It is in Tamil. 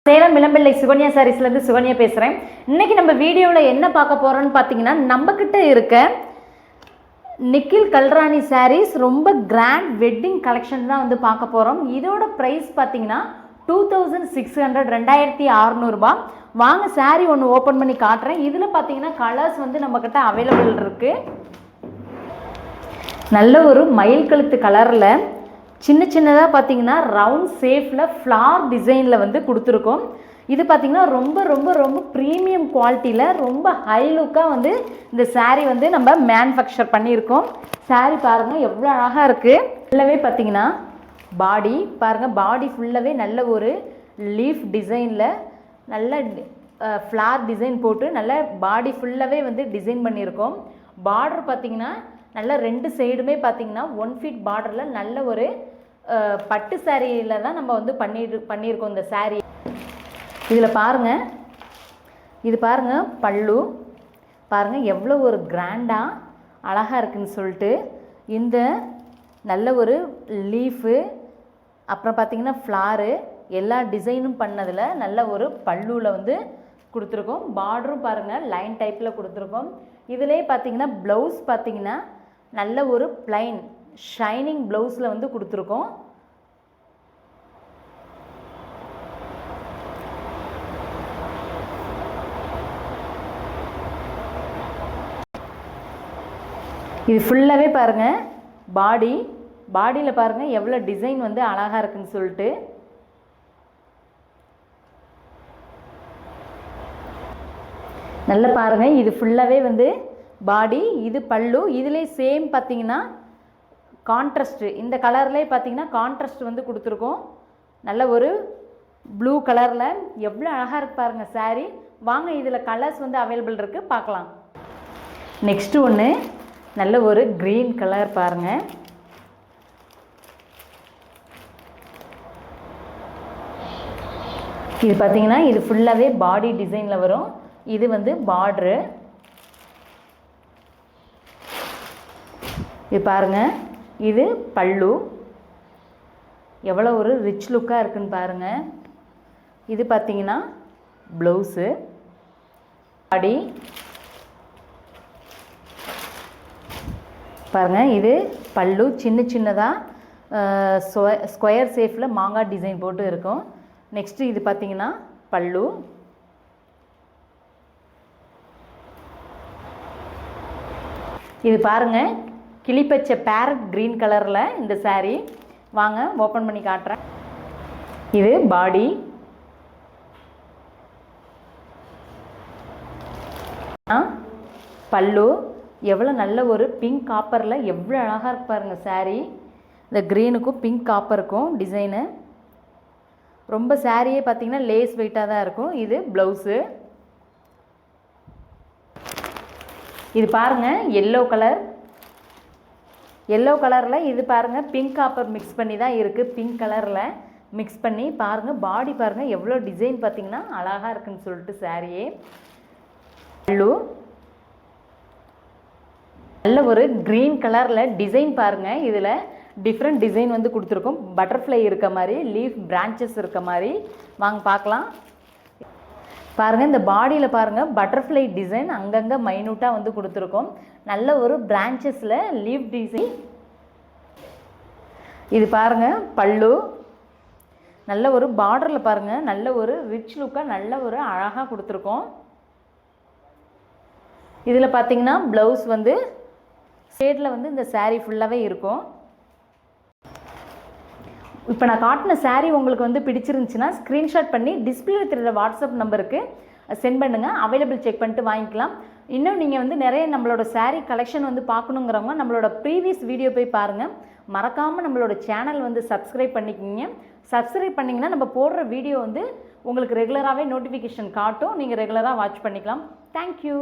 சேலம் இளம்பிள்ளை சுகன்யா சாரீஸ்லேருந்து சுகன்யா பேசுகிறேன். இன்றைக்கி நம்ம வீடியோவில் என்ன பார்க்க போகிறோன்னு பார்த்தீங்கன்னா, நம்மக்கிட்ட இருக்க நிக்கில் கல்ராணி சாரீஸ் ரொம்ப கிராண்ட் வெட்டிங் கலெக்ஷன் தான் வந்து பார்க்க போகிறோம். இதோட ப்ரைஸ் பார்த்தீங்கன்னா 2600 2600 வாங்க சாரீ ஒன்று ஓப்பன் பண்ணி காட்டுறேன். இதில் பார்த்தீங்கன்னா கலர்ஸ் வந்து நம்மக்கிட்ட அவைலபிள் இருக்குது. நல்ல ஒரு மயில் கழுத்து கலரில் சின்ன சின்னதாக பார்த்தீங்கன்னா ரவுண்ட் ஷேப்பில் ஃப்ளார் டிசைனில் வந்து கொடுத்துருக்கோம். இது பார்த்திங்கன்னா ரொம்ப ரொம்ப ரொம்ப ப்ரீமியம் குவாலிட்டியில் ரொம்ப ஹை லுக்காக வந்து இந்த சாரீ வந்து நம்ம மேனுஃபேக்சர் பண்ணியிருக்கோம். சாரீ பாருங்கள் எவ்வளோ அழகாக இருக்குது. ஃபுல்லாகவே பார்த்திங்கன்னா பாடி பாருங்கள், பாடி ஃபுல்லாகவே நல்ல ஒரு லீஃப் டிசைனில் நல்ல ஃப்ளார் டிசைன் போட்டு நல்ல பாடி ஃபுல்லாகவே வந்து டிசைன் பண்ணியிருக்கோம். பார்டர் பார்த்திங்கன்னா நல்ல ரெண்டு சைடுமே பார்த்திங்கன்னா 1 ஃபீட் பார்டரில் நல்ல ஒரு பட்டு சாரியில் தான் நம்ம வந்து பண்ணியிருக்கோம் இந்த சாரீ. இதில் பாருங்கள், இது பாருங்கள் பல்லு பாருங்கள் எவ்வளோ ஒரு கிராண்டாக அழகாக இருக்குதுன்னு சொல்லிட்டு. இந்த நல்ல ஒரு லீஃபு அப்புறம் பார்த்திங்கன்னா ஃப்ளாரு எல்லா டிசைனும் பண்ணதில் நல்ல ஒரு பல்லுவில் வந்து கொடுத்துருக்கோம். பார்டரும் பாருங்கள் லைன் டைப்பில் கொடுத்துருக்கோம். இதிலே பார்த்திங்கன்னா ப்ளவுஸ் பார்த்திங்கன்னா நல்ல ஒரு பிளைன் ஷைனிங் ப்ளவுஸில் வந்து கொடுத்துருக்கோம். இது ஃபுல்லாகவே பாருங்கள் பாடியில் பாருங்கள் எவ்வளோ டிசைன் வந்து அழகாக இருக்குன்னு சொல்லிட்டு. நல்லா பாருங்கள், இது ஃபுல்லாகவே வந்து பாடி, இது பல்லு. இதிலே சேம் பார்த்திங்கன்னா கான்ட்ராஸ்ட்டு இந்த கலர்லேயே பார்த்திங்கன்னா கான்ட்ராஸ்ட் வந்து கொடுத்துருக்கோம். நல்ல ஒரு ப்ளூ கலரில் எவ்வளோ அழகாக இருக்குது பாருங்கள் சாரீ. வாங்க இதில் கலர்ஸ் வந்து அவைலபிள் இருக்குது பார்க்கலாம். நெக்ஸ்ட்டு ஒன்று நல்ல ஒரு க்ரீன் கலர் பாருங்கள். இது பார்த்திங்கன்னா இது ஃபுல்லாகவே பாடி டிசைனில் வரும். இது வந்து பார்ட்ரு. இது பாருங்கள், இது பல்லு எவ்வளோ ஒரு ரிச் லுக்காக இருக்குன்னு பாருங்கள். இது பார்த்திங்கன்னா ப்ளவுஸு. பாடி பாருங்கள், இது பல்லு சின்ன சின்னதாக ஸ்கொயர் ஷேப்பில் மாங்காய் டிசைன் போட்டு இருக்கும். நெக்ஸ்ட்டு இது பார்த்திங்கன்னா பல்லு. இது பாருங்கள் கிளிப்பச்சை பேரட் க்ரீன் கலரில் இந்த சாரீ. வாங்க ஓப்பன் பண்ணி காட்டுறேன். இது பாடி. பல்லு எவ்வளோ நல்ல ஒரு பிங்க் காப்பரில் எவ்வளோ அழகாக இருக்கு பாருங்கள் சாரீ. இந்த க்ரீனுக்கும் பிங்க் காப்பருக்கும் டிசைனு ரொம்ப சாரியே பார்த்திங்கன்னா லேஸ் வெயிட்டாக தான் இருக்கும். இது ப்ளவுஸு. இது பாருங்கள் எல்லோ கலரில் இது பாருங்கள் பிங்க் காப்பர் மிக்ஸ் பண்ணி தான் இருக்குது. பிங்க் கலரில் மிக்ஸ் பண்ணி பாருங்கள். பாடி பாருங்கள் எவ்வளோ டிசைன் பார்த்திங்கன்னா அழகாக இருக்குன்னு சொல்லிட்டு சாரியே. பல்லு நல்ல ஒரு க்ரீன் கலரில் டிசைன் பாருங்கள். இதில் டிஃப்ரெண்ட் டிசைன் வந்து கொடுத்துருக்கோம். பட்டர்ஃப்ளை இருக்க மாதிரி, லீஃப் பிரான்ச்சஸ் இருக்க மாதிரி. வாங்க பார்க்கலாம். பாருங்கள் இந்த பாடியில் பாருங்கள் பட்டர்ஃப்ளை டிசைன் அங்கங்கே மைனூட்டாக வந்து கொடுத்துருக்கோம். நல்ல ஒரு பிரான்ச்சஸில் லீஃப் டிசைன். இது பாருங்கள் பல்லு நல்ல ஒரு பார்டரில் பாருங்கள் நல்ல ஒரு ரிச் லுக்காக நல்ல ஒரு அழகாக கொடுத்துருக்கோம். இதில் பார்த்திங்கன்னா ப்ளவுஸ் வந்து ஷேடில் வந்து இந்த சாரீ ஃபுல்லாகவே இருக்கும். இப்போ நான் காட்டின சாரீ உங்களுக்கு வந்து பிடிச்சிருந்துச்சுன்னா ஸ்க்ரீன்ஷாட் பண்ணி டிஸ்பிளே தெரிகிற வாட்ஸ்அப் நம்பருக்கு சென்ட் பண்ணுங்கள். அவைலபிள் செக் பண்ணிட்டு வாங்கிக்கலாம். இன்னும் நீங்கள் வந்து நிறைய நம்மளோட சாரீ கலெக்ஷன் வந்து பார்க்கணுங்கிறவங்க நம்மளோட ப்ரீவியஸ் வீடியோ போய் பாருங்கள். மறக்காமல் நம்மளோட சேனல் வந்து சப்ஸ்கிரைப் பண்ணிக்கிங்க. சப்ஸ்கிரைப் பண்ணிங்கன்னா நம்ம போடுற வீடியோ வந்து உங்களுக்கு ரெகுலராகவே நோட்டிஃபிகேஷன் காட்டும். நீங்கள் ரெகுலராக வாட்ச் பண்ணிக்கலாம். தேங்க்யூ.